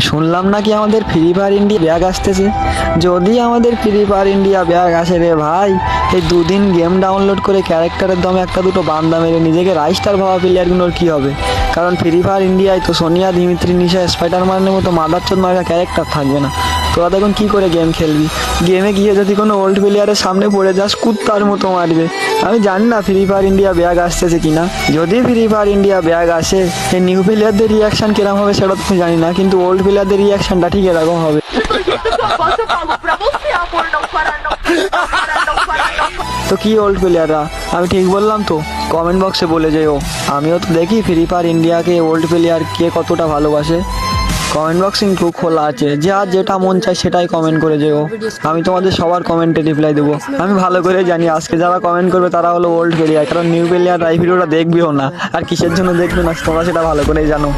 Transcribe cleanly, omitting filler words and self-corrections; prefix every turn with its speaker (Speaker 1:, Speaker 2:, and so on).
Speaker 1: শুনলাম নাকি আমাদের ফ্রি ফায়ার ইন্ডিয়া ব্যাগ আসতেছে। যদি আমাদের ফ্রি ফায়ার ইন্ডিয়া ব্যাগ আসে রে ভাই, এই দুদিন গেম ডাউনলোড করে ক্যারেক্টারের দমে একটা দুটো বান্দা মেরে নিজেকে রাইস্টার ভাবা প্লেয়ারগুলোর কী হবে? কারণ ফ্রি ফায়ার ইন্ডিয়ায় তো সোনিয়া, দিমিত্রি, নিশা, স্পাইডারম্যানের মতো মাদারচোদ মারা ক্যারেক্টার থাকবে না। তোরা দেখুন কী করে গেম খেলবি? গেমে গিয়ে যদি কোনো ওল্ড প্লেয়ারের সামনে পড়ে যাস, কুত্তার মতো মারবে। আমি জানি না ফ্রি ফায়ার ইন্ডিয়া ব্যাগ আসতেছে কিনা। যদি ফ্রি ফায়ার ইন্ডিয়া ব্যাগ আসে, এই নিউ প্লেয়ারদের রিয়াকশান কিরকম হবে সেটা তো জানি না, কিন্তু ওল্ড প্লেয়ারদের রিয়াকশানটা ঠিক এরকম হবে। তো কি ওল্ড প্লেয়াররা, আমি ঠিক বললাম তো? কমেন্ট বক্সে বলে যেও। আমিও তো দেখি ফ্রি ফায়ার ইন্ডিয়াকে ওল্ড প্লেয়ার কে কতটা ভালোবাসে। কমেন্ট বক্স কিন্তু খোলা আছে, যার যেটা মন চায় সেটাই কমেন্ট করে যেও। আমি তোমাদের সবার কমেন্টে রিপ্লাই দেবো। আমি ভালো করে জানি আজকে যারা কমেন্ট করবে তারা হলো ওল্ড প্লেয়ার, কারণ নিউ প্লেয়ার এই ভিডিওটা দেখবেও না। আর কিসের জন্য দেখবে না তোমরা সেটা ভালো করেই জানো।